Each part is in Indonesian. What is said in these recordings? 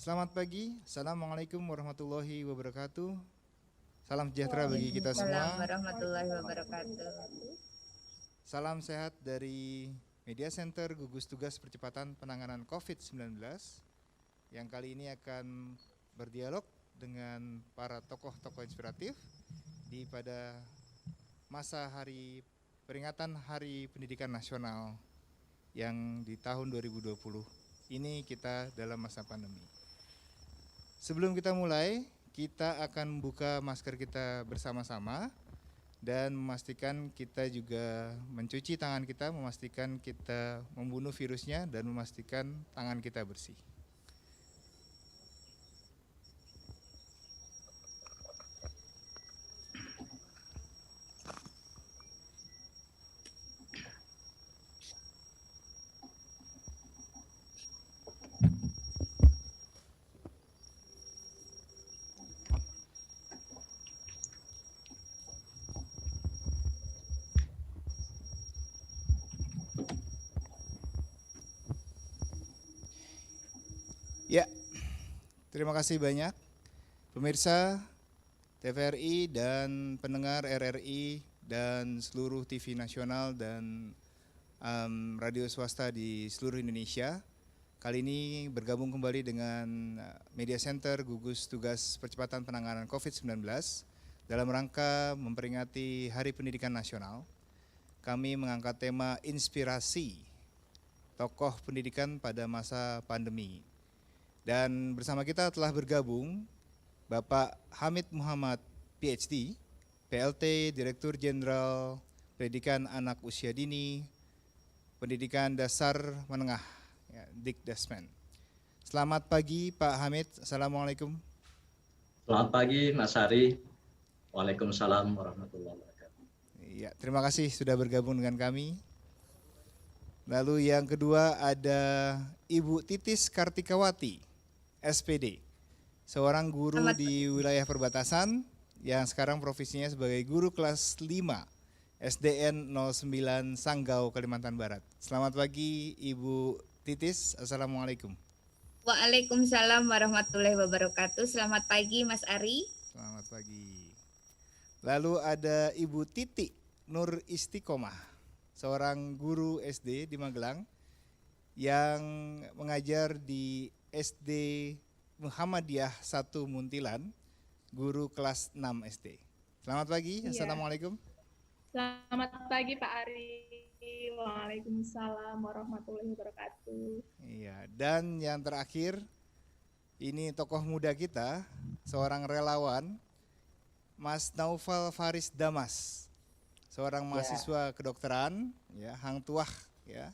Selamat pagi, Assalamualaikum warahmatullahi wabarakatuh. Salam sejahtera bagi kita Waalaikumsalam semua. warahmatullahi wabarakatuh. Salam sehat dari Media Center Gugus Tugas Percepatan Penanganan COVID-19 yang kali ini akan berdialog dengan para tokoh-tokoh inspiratif pada masa peringatan Hari Pendidikan Nasional yang di tahun 2020 ini kita dalam masa pandemi. Sebelum kita mulai, kita akan buka masker kita bersama-sama dan memastikan kita juga mencuci tangan kita, memastikan kita membunuh virusnya dan memastikan tangan kita bersih. Ya, terima kasih banyak pemirsa TVRI dan pendengar RRI dan seluruh TV nasional dan radio swasta di seluruh Indonesia. Kali ini bergabung kembali dengan Media Center Gugus Tugas Percepatan Penanganan COVID-19 dalam rangka memperingati Hari Pendidikan Nasional. Kami mengangkat tema inspirasi tokoh pendidikan pada masa pandemi. Dan bersama kita telah bergabung Bapak Hamid Muhammad PhD, PLT Direktur Jenderal Pendidikan Anak Usia Dini, Pendidikan Dasar Menengah, ya, Dikdasmen. Selamat pagi Pak Hamid, Assalamualaikum. Selamat pagi Mas Ari, Waalaikumsalam warahmatullahi wabarakatuh. Ya, terima kasih sudah bergabung dengan kami. Lalu yang kedua ada Ibu Titis Kartikawati, SPD, seorang guru di wilayah perbatasan yang sekarang profesinya sebagai guru kelas 5 SDN 09 Sanggau, Kalimantan Barat. Selamat pagi Ibu Titis, Assalamualaikum. Waalaikumsalam warahmatullahi wabarakatuh. Selamat pagi Mas Ari. Selamat pagi. Lalu ada Ibu Titi Nur Istiqomah, seorang guru SD di Magelang yang mengajar di SD Muhammadiyah 1 Muntilan, guru kelas 6 SD. Selamat pagi, Assalamualaikum. Selamat pagi Pak Ari. Waalaikumsalam warahmatullahi wabarakatuh. Iya, dan yang terakhir ini tokoh muda kita, seorang relawan, Mas Naufal Faris Damas, seorang mahasiswa kedokteran, ya, Hang Tuah, ya,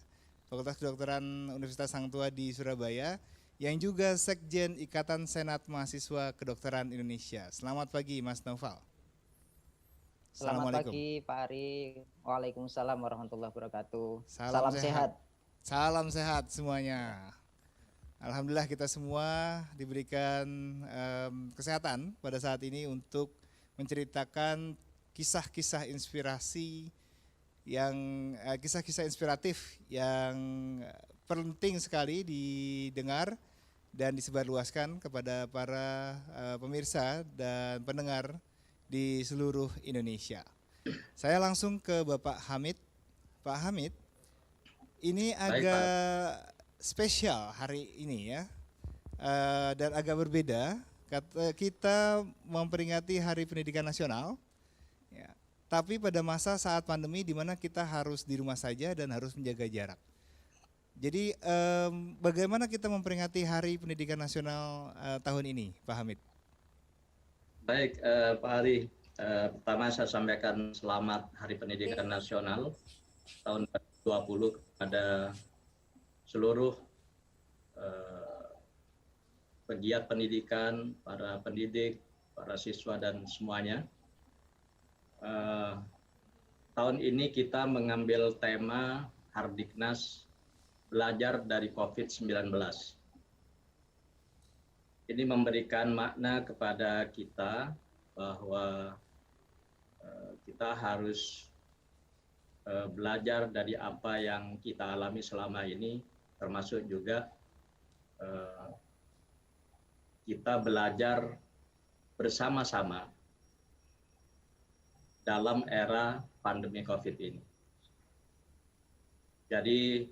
Fakultas Kedokteran Universitas Hang Tuah di Surabaya, yang juga Sekjen Ikatan Senat Mahasiswa Kedokteran Indonesia. Selamat pagi Mas Naufal. Selamat pagi Pak Ari. Waalaikumsalam warahmatullahi wabarakatuh. Salam sehat. Salam sehat semuanya. Alhamdulillah kita semua diberikan kesehatan pada saat ini untuk menceritakan kisah-kisah inspirasi kisah-kisah inspiratif yang penting sekali didengar dan disebarluaskan kepada para pemirsa dan pendengar di seluruh Indonesia. Saya langsung ke Bapak Hamid. Pak Hamid, ini agak spesial hari ini ya, dan agak berbeda. Kita memperingati Hari Pendidikan Nasional, ya, tapi pada masa saat pandemi di mana kita harus di rumah saja dan harus menjaga jarak. Jadi bagaimana kita memperingati Hari Pendidikan Nasional tahun ini, Pak Hamid? Baik Pak Ari, pertama saya sampaikan selamat Hari Pendidikan Nasional tahun 2020 kepada seluruh pegiat pendidikan, para pendidik, para siswa dan semuanya. Tahun ini kita mengambil tema Hardiknas belajar dari COVID-19. Ini memberikan makna kepada kita bahwa kita harus belajar dari apa yang kita alami selama ini, termasuk juga kita belajar bersama-sama dalam era pandemi COVID ini. Jadi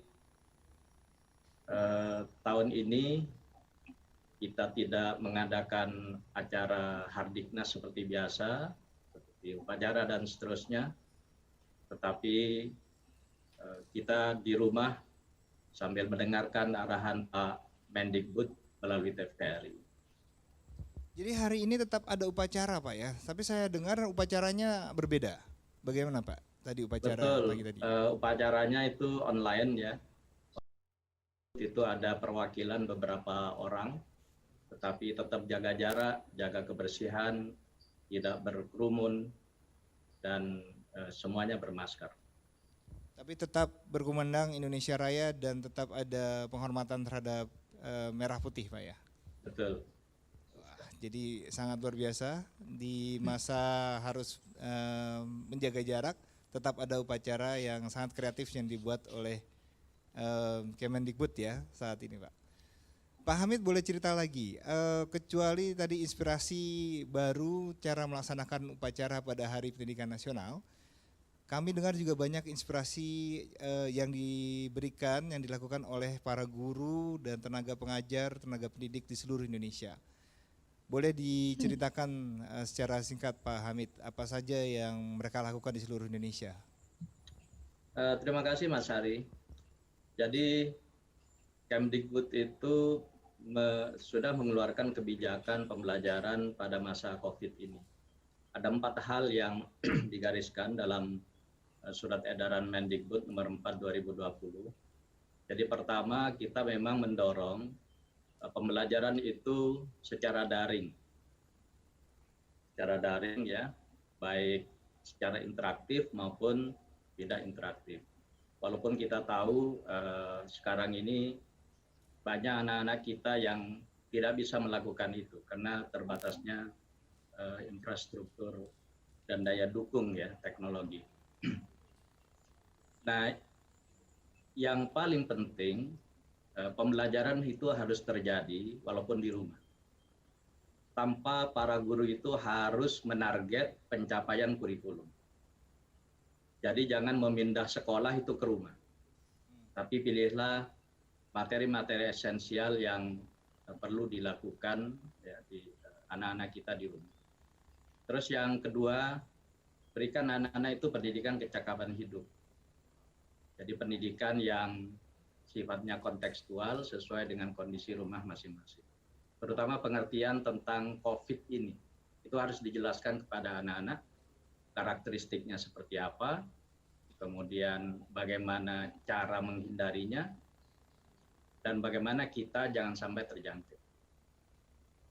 tahun ini kita tidak mengadakan acara Hardiknas seperti biasa, seperti upacara dan seterusnya, tetapi kita di rumah sambil mendengarkan arahan Pak Mendikbud melalui TVRI. Jadi hari ini tetap ada upacara Pak ya, tapi saya dengar upacaranya berbeda. Bagaimana Pak? Tadi upacara Betul, pagi tadi. Upacaranya itu online ya. Itu ada perwakilan beberapa orang, tetapi tetap jaga jarak, jaga kebersihan, tidak berkerumun, dan semuanya bermasker. Tapi tetap berkumandang Indonesia Raya dan tetap ada penghormatan terhadap merah putih Pak ya. Betul. Wah, jadi sangat luar biasa di masa harus menjaga jarak, tetap ada upacara yang sangat kreatif yang dibuat oleh Kemendikbud ya saat ini Pak. Pak Hamid boleh cerita lagi, kecuali tadi inspirasi baru cara melaksanakan upacara pada Hari Pendidikan Nasional, kami dengar juga banyak inspirasi yang diberikan, yang dilakukan oleh para guru dan tenaga pengajar, tenaga pendidik di seluruh Indonesia. Boleh diceritakan secara singkat Pak Hamid, apa saja yang mereka lakukan di seluruh Indonesia? Terima kasih Mas Hari. Jadi Kemdikbud itu sudah mengeluarkan kebijakan pembelajaran pada masa COVID ini. Ada 4 hal yang digariskan dalam surat edaran Mendikbud nomor 4 2020. Jadi pertama, kita memang mendorong pembelajaran itu secara daring. Secara daring ya, baik secara interaktif maupun tidak interaktif. Walaupun kita tahu sekarang ini banyak anak-anak kita yang tidak bisa melakukan itu karena terbatasnya infrastruktur dan daya dukung ya teknologi. Nah, yang paling penting pembelajaran itu harus terjadi walaupun di rumah. Tanpa para guru itu harus menarget pencapaian kurikulum. Jadi jangan memindah sekolah itu ke rumah. Tapi pilihlah materi-materi esensial yang perlu dilakukan ya, di anak-anak kita di rumah. Terus yang kedua, berikan anak-anak itu pendidikan kecakapan hidup. Jadi pendidikan yang sifatnya kontekstual sesuai dengan kondisi rumah masing-masing. Terutama pengertian tentang COVID ini. Itu harus dijelaskan kepada anak-anak, karakteristiknya seperti apa, kemudian bagaimana cara menghindarinya, dan bagaimana kita jangan sampai terjangkit.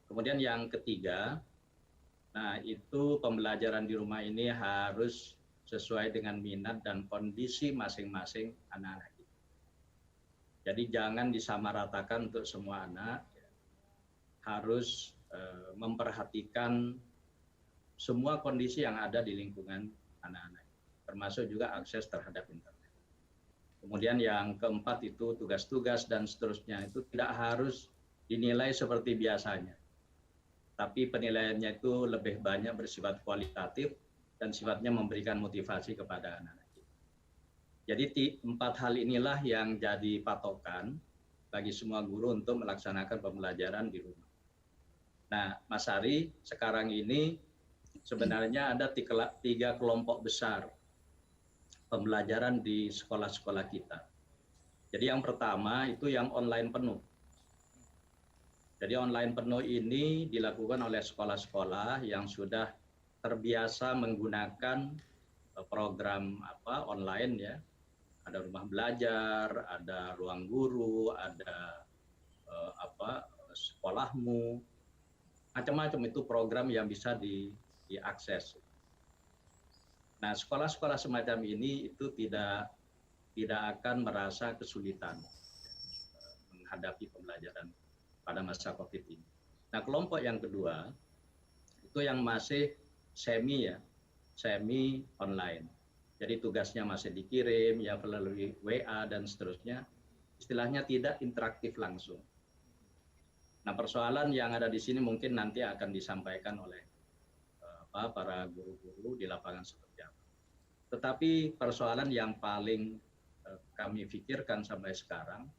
Kemudian yang ketiga, nah itu pembelajaran di rumah ini harus sesuai dengan minat dan kondisi masing-masing anak-anak kita. Jadi jangan disamaratakan untuk semua anak, harus memperhatikan semua kondisi yang ada di lingkungan anak-anak, termasuk juga akses terhadap internet. Kemudian yang keempat itu tugas-tugas dan seterusnya itu tidak harus dinilai seperti biasanya. Tapi penilaiannya itu lebih banyak bersifat kualitatif dan sifatnya memberikan motivasi kepada anak-anak kita. Jadi 4 hal inilah yang jadi patokan bagi semua guru untuk melaksanakan pembelajaran di rumah. Nah, Mas Ari, sekarang ini sebenarnya ada 3 kelompok besar pembelajaran di sekolah-sekolah kita. Jadi yang pertama itu yang online penuh. Jadi online penuh ini dilakukan oleh sekolah-sekolah yang sudah terbiasa menggunakan program online ya. Ada rumah belajar, ada ruang guru, ada sekolahmu, macam-macam itu program yang bisa diakses. Nah, sekolah-sekolah semacam ini itu tidak akan merasa kesulitan menghadapi pembelajaran pada masa COVID ini. Nah, kelompok yang kedua itu yang masih semi online. Jadi tugasnya masih dikirim ya melalui WA dan seterusnya. Istilahnya tidak interaktif langsung. Nah, persoalan yang ada di sini mungkin nanti akan disampaikan oleh para guru-guru di lapangan seperti apa. Tetapi persoalan yang paling kami pikirkan sampai sekarang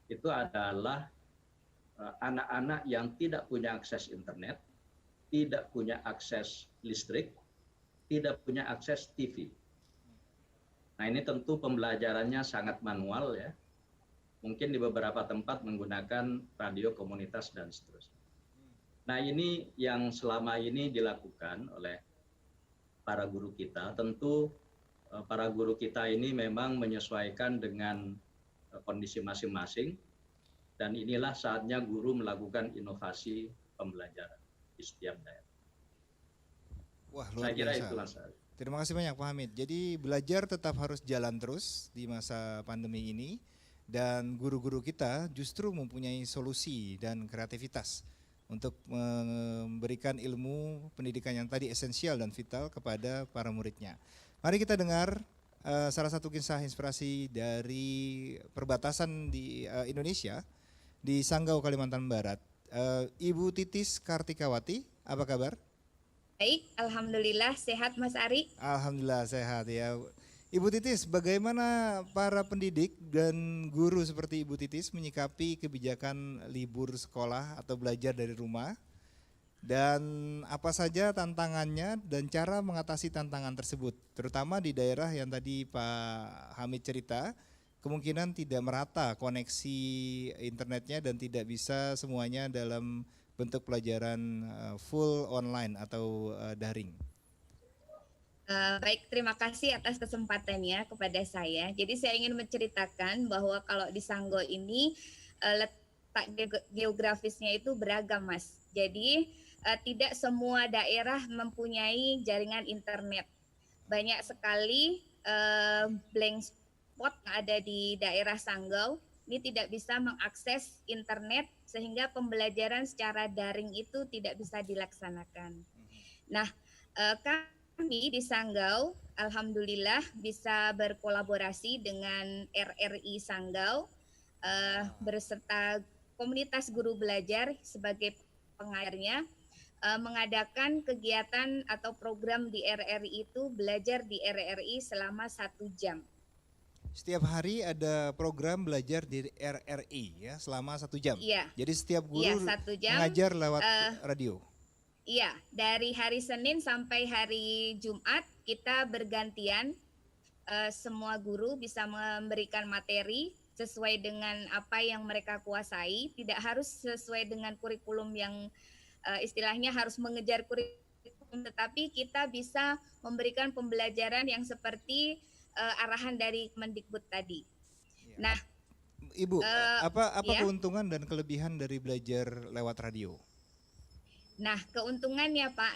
itu adalah anak-anak yang tidak punya akses internet, tidak punya akses listrik, tidak punya akses TV. Nah, ini tentu pembelajarannya sangat manual ya. Mungkin di beberapa tempat menggunakan radio komunitas dan seterusnya. Nah, ini yang selama ini dilakukan oleh para guru kita. Tentu para guru kita ini memang menyesuaikan dengan kondisi masing-masing, dan inilah saatnya guru melakukan inovasi pembelajaran di setiap daerah. Wah, luar Saya kira biasa. itu Mas Ali. Terima kasih banyak Pak Hamid. Jadi belajar tetap harus jalan terus di masa pandemi ini, dan guru-guru kita justru mempunyai solusi dan kreativitas untuk memberikan ilmu pendidikan yang tadi esensial dan vital kepada para muridnya. Mari kita dengar salah satu kisah inspirasi dari perbatasan di Indonesia, di Sanggau, Kalimantan Barat. Ibu Titis Kartikawati, apa kabar? Baik, alhamdulillah sehat Mas Ari. Alhamdulillah sehat ya. Ibu Titis, bagaimana para pendidik dan guru seperti Ibu Titis menyikapi kebijakan libur sekolah atau belajar dari rumah? Dan apa saja tantangannya dan cara mengatasi tantangan tersebut? Terutama di daerah yang tadi Pak Hamid cerita, kemungkinan tidak merata koneksi internetnya dan tidak bisa semuanya dalam bentuk pelajaran full online atau daring. Baik, terima kasih atas kesempatannya kepada saya. Jadi saya ingin menceritakan bahwa kalau di Sanggau ini letak geografisnya itu beragam, Mas. Jadi tidak semua daerah mempunyai jaringan internet. Banyak sekali blank spot yang ada di daerah Sanggau ini tidak bisa mengakses internet sehingga pembelajaran secara daring itu tidak bisa dilaksanakan. Nah, kami di Sanggau alhamdulillah bisa berkolaborasi dengan RRI Sanggau beserta komunitas guru belajar sebagai pengajarnya mengadakan kegiatan atau program di RRI itu belajar di RRI selama 1 jam. Setiap hari ada program belajar di RRI ya selama 1 jam. Iya. Jadi setiap guru 1 jam, mengajar lewat radio. Iya, dari hari Senin sampai hari Jumat kita bergantian. Semua guru bisa memberikan materi sesuai dengan apa yang mereka kuasai. Tidak harus sesuai dengan kurikulum yang istilahnya harus mengejar kurikulum, tetapi kita bisa memberikan pembelajaran yang seperti arahan dari Kemendikbud tadi. Ya. Nah, Ibu, apa ya? Keuntungan dan kelebihan dari belajar lewat radio? Nah, keuntungannya Pak,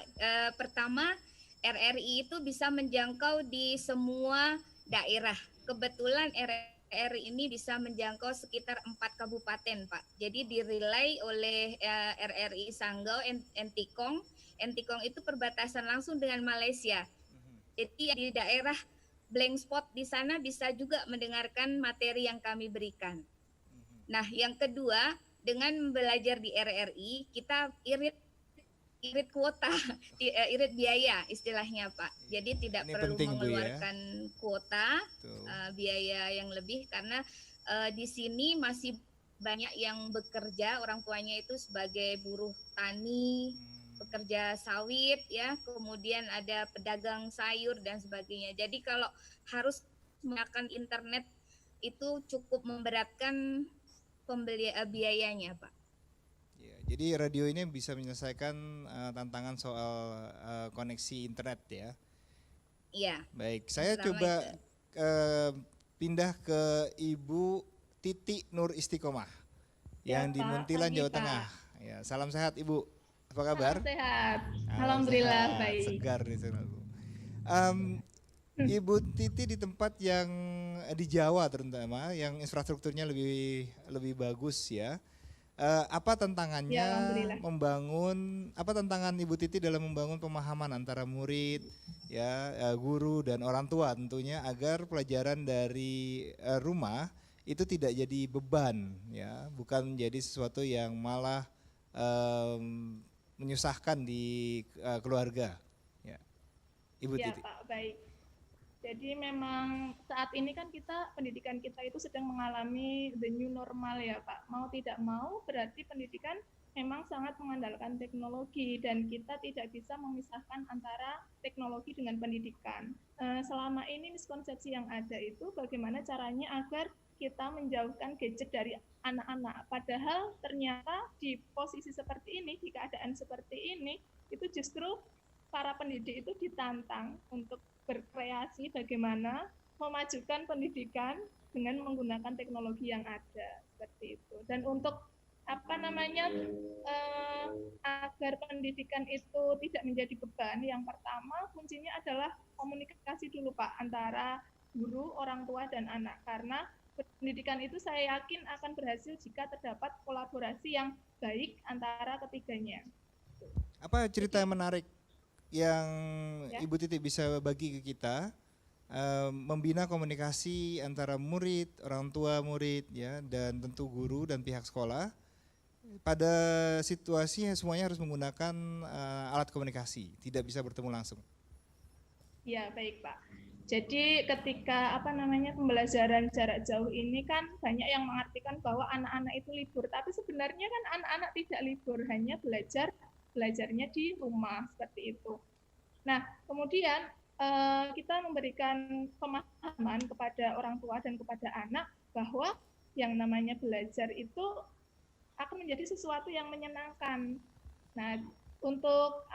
pertama RRI itu bisa menjangkau di semua daerah. Kebetulan RRI ini bisa menjangkau sekitar 4 kabupaten Pak. Jadi dirilai oleh RRI Sanggau, Entikong. Entikong itu perbatasan langsung dengan Malaysia. Jadi di daerah blank spot di sana bisa juga mendengarkan materi yang kami berikan. Nah, yang kedua, dengan belajar di RRI, kita irit kuota, irit biaya istilahnya Pak. Jadi tidak perlu mengeluarkan kuota, biaya yang lebih karena di sini masih banyak yang bekerja, orang tuanya itu sebagai buruh tani, pekerja sawit ya, kemudian ada pedagang sayur dan sebagainya. Jadi kalau harus menggunakan internet itu cukup memberatkan biayanya Pak. Ya, jadi radio ini bisa menyelesaikan tantangan soal koneksi internet ya. Iya. Baik, saya coba pindah ke Ibu Titi Nur Istiqomah yang di Muntilan, Jawa Tengah. Ya, salam sehat Ibu. Apa kabar? Salam sehat. Alhamdulillah sehat. Baik. Segar nih Ibu Titi di tempat yang di Jawa terutama yang infrastrukturnya lebih bagus ya. Apa tantangannya apa tantangan Ibu Titi dalam membangun pemahaman antara murid ya, guru dan orang tua tentunya agar pelajaran dari rumah itu tidak jadi beban ya, bukan menjadi sesuatu yang malah menyusahkan di keluarga. Ya. Ibu Ya, Titi. Pak, baik. Jadi memang saat ini kan pendidikan kita itu sedang mengalami the new normal ya Pak. Mau tidak mau berarti pendidikan memang sangat mengandalkan teknologi dan kita tidak bisa memisahkan antara teknologi dengan pendidikan. Selama ini miskonsepsi yang ada itu bagaimana caranya agar kita menjauhkan gadget dari anak-anak. Padahal ternyata di posisi seperti ini, di keadaan seperti ini, itu justru para pendidik itu ditantang untuk berkreasi bagaimana memajukan pendidikan dengan menggunakan teknologi yang ada seperti itu. Dan untuk agar pendidikan itu tidak menjadi beban, yang pertama kuncinya adalah komunikasi dulu Pak antara guru, orang tua dan anak, karena pendidikan itu saya yakin akan berhasil jika terdapat kolaborasi yang baik antara ketiganya. Apa cerita yang menarik yang Ibu Titi bisa bagi ke kita, membina komunikasi antara murid, orang tua murid, ya, dan tentu guru dan pihak sekolah pada situasi yang semuanya harus menggunakan alat komunikasi, tidak bisa bertemu langsung. Ya, baik Pak. Jadi ketika pembelajaran jarak jauh ini kan banyak yang mengartikan bahwa anak-anak itu libur, tapi sebenarnya kan anak-anak tidak libur, hanya belajarnya di rumah seperti itu. Nah, kemudian kita memberikan pemahaman kepada orang tua dan kepada anak bahwa yang namanya belajar itu akan menjadi sesuatu yang menyenangkan. Nah, untuk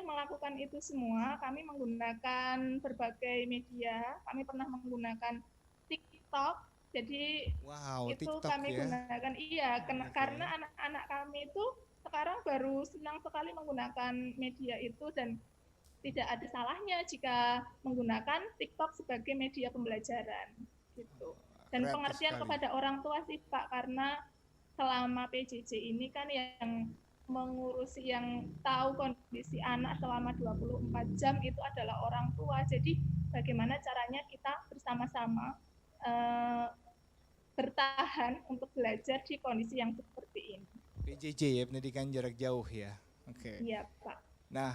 melakukan itu semua, kami menggunakan berbagai media. Kami pernah menggunakan TikTok. Jadi itu TikTok, kami gunakan, karena anak-anak kami itu sekarang baru senang sekali menggunakan media itu dan tidak ada salahnya jika menggunakan TikTok sebagai media pembelajaran gitu. Dan pengertian kepada orang tua sih Pak, karena selama PJJ ini kan yang mengurusi, yang tahu kondisi anak selama 24 jam itu adalah orang tua. Jadi bagaimana caranya kita bersama-sama bertahan untuk belajar di kondisi yang seperti ini. PJJ ya, pendidikan jarak jauh ya. Oke. Iya Pak. Nah,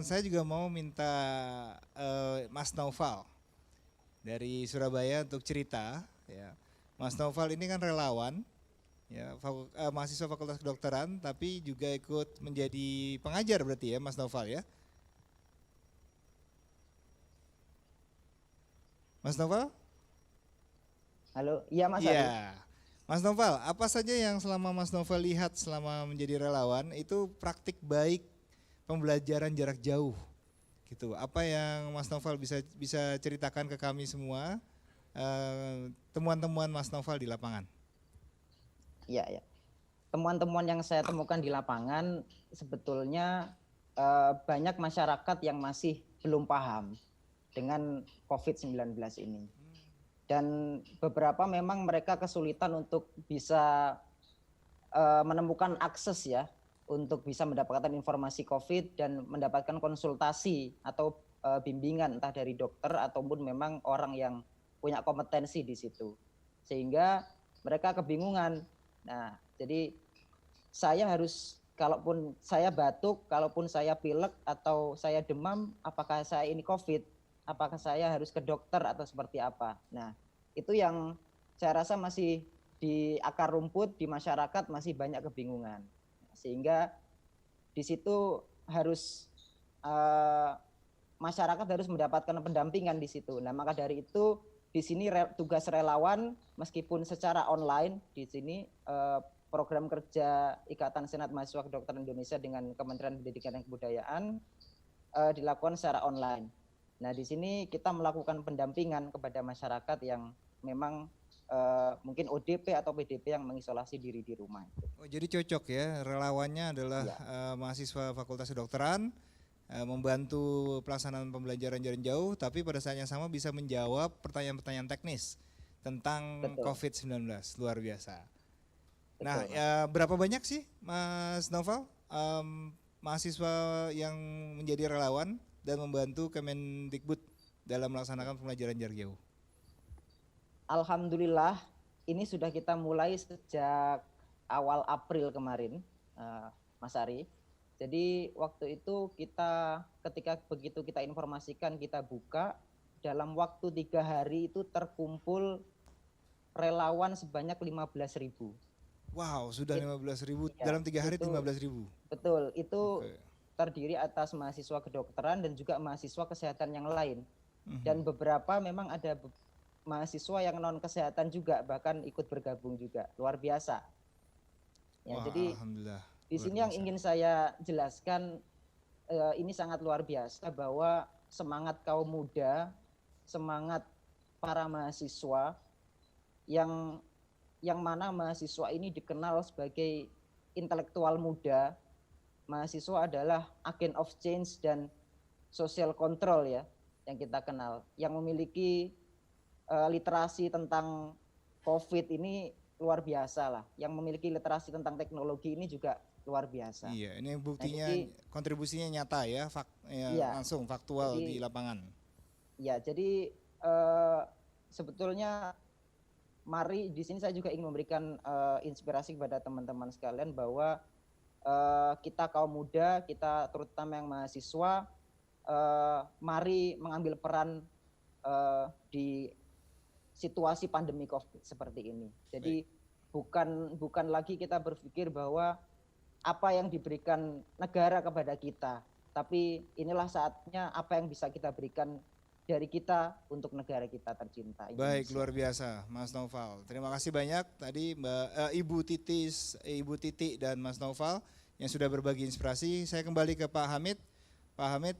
saya juga mau minta Mas Naufal dari Surabaya untuk cerita. Ya. Mas Naufal ini kan relawan, ya, mahasiswa Fakultas Kedokteran, tapi juga ikut menjadi pengajar berarti ya, Mas Naufal ya. Mas Naufal? Halo, iya Mas. Iya. Mas Naufal, apa saja yang selama Mas Naufal lihat selama menjadi relawan itu praktik baik pembelajaran jarak jauh, gitu. Apa yang Mas Naufal bisa ceritakan ke kami semua, temuan-temuan Mas Naufal di lapangan? Iya. Temuan-temuan yang saya temukan di lapangan sebetulnya banyak masyarakat yang masih belum paham dengan COVID-19 ini. Dan beberapa memang mereka kesulitan untuk bisa menemukan akses ya, untuk bisa mendapatkan informasi COVID dan mendapatkan konsultasi atau bimbingan entah dari dokter ataupun memang orang yang punya kompetensi di situ. Sehingga mereka kebingungan. Nah, jadi saya harus, kalaupun saya batuk, kalaupun saya pilek atau saya demam, apakah saya ini COVID? Apakah saya harus ke dokter atau seperti apa? Nah, itu yang saya rasa masih di akar rumput di masyarakat masih banyak kebingungan. Sehingga di situ harus masyarakat harus mendapatkan pendampingan di situ. Nah, maka dari itu di sini tugas relawan meskipun secara online di sini program kerja Ikatan Senat Mahasiswa Kedokteran Indonesia dengan Kementerian Pendidikan dan Kebudayaan dilakukan secara online. Nah, di sini kita melakukan pendampingan kepada masyarakat yang memang mungkin ODP atau PDP yang mengisolasi diri di rumah. Oh, jadi cocok ya, relawannya adalah mahasiswa Fakultas Kedokteran, membantu pelaksanaan pembelajaran jarak jauh, tapi pada saat yang sama bisa menjawab pertanyaan-pertanyaan teknis tentang COVID-19, luar biasa. Betul. Nah, berapa banyak sih Mas Naufal mahasiswa yang menjadi relawan dan membantu Kemendikbud dalam melaksanakan pembelajaran jarak jauh? Alhamdulillah, ini sudah kita mulai sejak awal April kemarin. Mas Ari. Jadi waktu itu ketika begitu kita informasikan, kita buka, dalam waktu 3 hari itu terkumpul relawan sebanyak 15.000. Wow, sudah 15.000 Ya, dalam 3 hari itu 15.000. betul. Itu Oke. terdiri atas mahasiswa kedokteran dan juga mahasiswa kesehatan yang lain. Mhm. Dan beberapa memang ada mahasiswa yang non kesehatan juga, bahkan ikut bergabung juga. Luar biasa. Ya, Wah, jadi alhamdulillah. di Luar sini yang biasa. ingin saya jelaskan, ini sangat luar biasa bahwa semangat kaum muda, semangat para mahasiswa yang mana mahasiswa ini dikenal sebagai intelektual muda. Mahasiswa adalah agent of change dan social control ya, yang kita kenal, yang memiliki literasi tentang COVID ini luar biasa lah, yang memiliki literasi tentang teknologi ini juga luar biasa. Iya, ini buktinya jadi- kontribusinya nyata ya, Iya. langsung faktual Jadi- di lapangan. Ya, jadi sebetulnya mari di sini saya juga ingin memberikan inspirasi kepada teman-teman sekalian bahwa kita kaum muda, kita terutama yang mahasiswa, mari mengambil peran di situasi pandemi COVID seperti ini. Jadi bukan lagi kita berpikir bahwa apa yang diberikan negara kepada kita, tapi inilah saatnya apa yang bisa kita berikan dari kita untuk negara kita tercinta. Baik, Indonesia. luar biasa Mas Noval. Terima kasih banyak tadi Ibu Titi dan Mas Noval yang sudah berbagi inspirasi. Saya kembali ke Pak Hamid. Pak Hamid,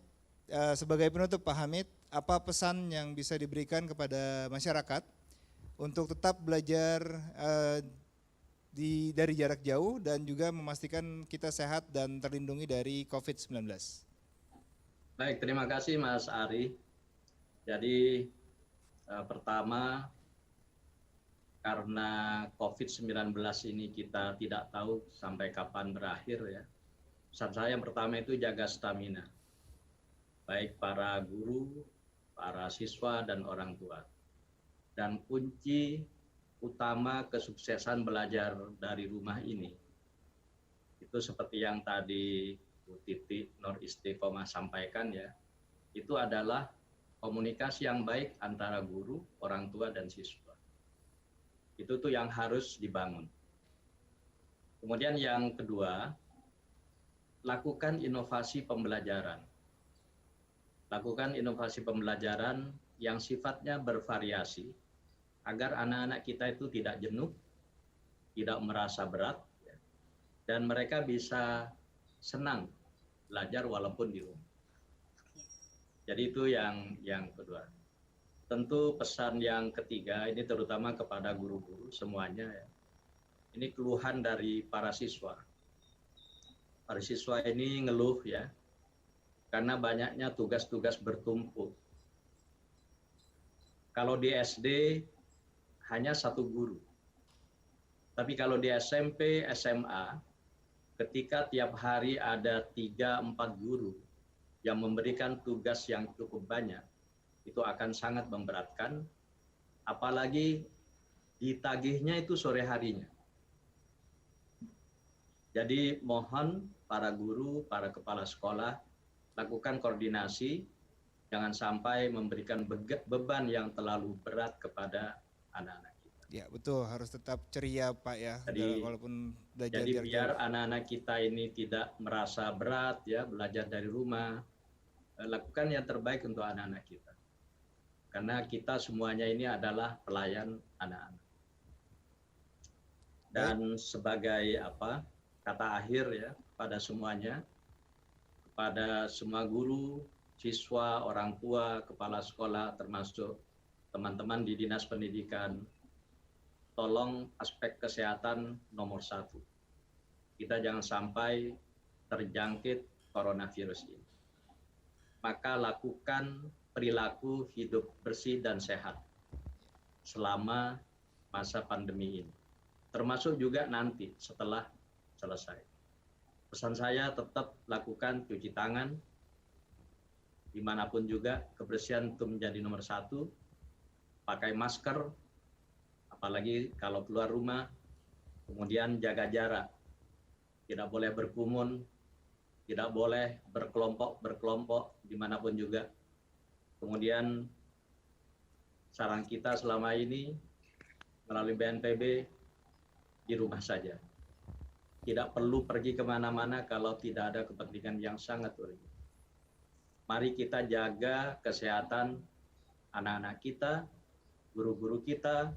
sebagai penutup Pak Hamid, apa pesan yang bisa diberikan kepada masyarakat untuk tetap belajar dari jarak jauh dan juga memastikan kita sehat dan terlindungi dari COVID-19? Baik, terima kasih Mas Ari. Jadi pertama, karena COVID-19 ini kita tidak tahu sampai kapan berakhir ya. Pesan saya yang pertama itu jaga stamina. Baik para guru, para siswa dan orang tua. Dan kunci utama kesuksesan belajar dari rumah ini, itu seperti yang tadi Bu Titi Nur Istiqomah sampaikan ya, itu adalah komunikasi yang baik antara guru, orang tua, dan siswa. Itu tuh yang harus dibangun. Kemudian yang kedua, lakukan inovasi pembelajaran. Lakukan inovasi pembelajaran yang sifatnya bervariasi, agar anak-anak kita itu tidak jenuh, tidak merasa berat, dan mereka bisa senang belajar walaupun di rumah. Jadi itu yang kedua. Tentu pesan yang ketiga ini terutama kepada guru-guru semuanya ya. Ini keluhan dari para siswa. Para siswa ini ngeluh ya, karena banyaknya tugas-tugas bertumpuk. Kalau di SD hanya 1 guru. Tapi kalau di SMP, SMA, ketika tiap hari ada 3-4 guru yang memberikan tugas yang cukup banyak, itu akan sangat memberatkan, apalagi ditagihnya itu sore harinya. Jadi mohon para guru, para kepala sekolah, lakukan koordinasi, jangan sampai memberikan beban yang terlalu berat kepada anak-anak kita. Ya betul, harus tetap ceria Pak ya, walaupun belajar jadi jarak biar jauh. anak-anak kita ini tidak merasa berat ya belajar dari rumah, lakukan yang terbaik untuk anak-anak kita. Karena kita semuanya ini adalah pelayan anak-anak. Dan sebagai kata akhir ya pada semuanya, kepada semua guru, siswa, orang tua, kepala sekolah, termasuk teman-teman di Dinas Pendidikan, tolong aspek kesehatan nomor 1. Kita jangan sampai terjangkit coronavirus ini. Maka lakukan perilaku hidup bersih dan sehat selama masa pandemi ini. Termasuk juga nanti setelah selesai. Pesan saya tetap lakukan cuci tangan, dimanapun juga kebersihan itu menjadi nomor 1. Pakai masker, apalagi kalau keluar rumah, kemudian jaga jarak. tidak boleh berkerumun, tidak boleh berkelompok dimanapun juga. Kemudian saran kita selama ini melalui BNPB di rumah saja. Tidak perlu pergi kemana-mana kalau tidak ada kepentingan yang sangat urgent. Mari kita jaga kesehatan anak-anak kita, guru-guru kita,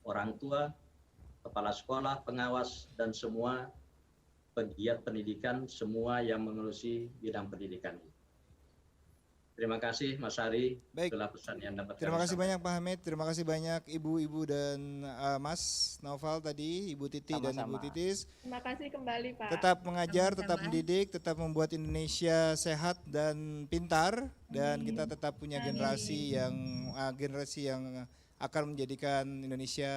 orang tua, kepala sekolah, pengawas, dan semua pegiat pendidikan, semua yang mengurusi bidang pendidikan. Terima kasih Mas Ari. Baik. Itulah pesan yang dapat Terima kami kasih sampaikan. banyak Pak Hamid, terima kasih banyak Ibu-ibu dan Mas Naufal tadi, Ibu Titi dan Ibu Sama-sama. Titis. Terima kasih kembali Pak. Tetap mengajar, tetap Sama-sama. mendidik, tetap membuat Indonesia sehat dan pintar, dan kita tetap punya generasi yang akan menjadikan Indonesia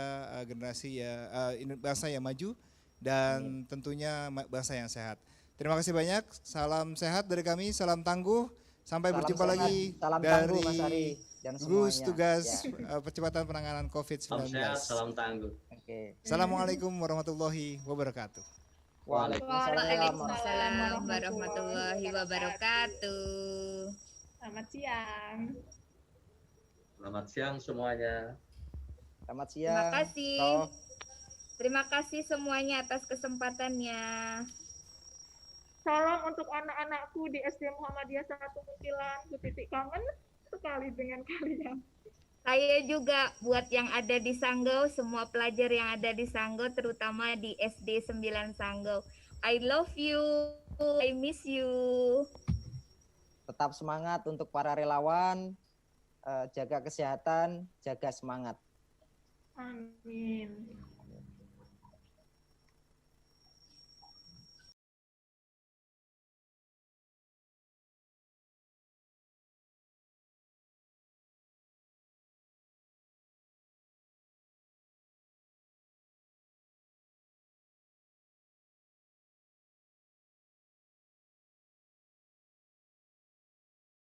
bangsa yang maju dan tentunya bangsa yang sehat. Terima kasih banyak. Salam sehat dari kami, salam tangguh. Sampai Salam berjumpa sehat, lagi salam dari tangguh Mas Ari dan gugus semuanya. tugas Ya. percepatan penanganan COVID-19. Salam sehat, salam tangguh. Oke. Assalamualaikum warahmatullahi wabarakatuh. Waalaikumsalam warahmatullahi wabarakatuh. Selamat siang. Selamat siang semuanya. Selamat Terima siang. kasih. Prof. Terima kasih semuanya atas kesempatannya. Salam untuk anak-anakku di SD Muhammadiyah 1 Muntilan. Bu Titik kangen sekali dengan kalian. Saya juga buat yang ada di Sanggau, semua pelajar yang ada di Sanggau, terutama di SD 9 Sanggau. I love you, I miss you. Tetap semangat untuk para relawan, jaga kesehatan, jaga semangat. Amin.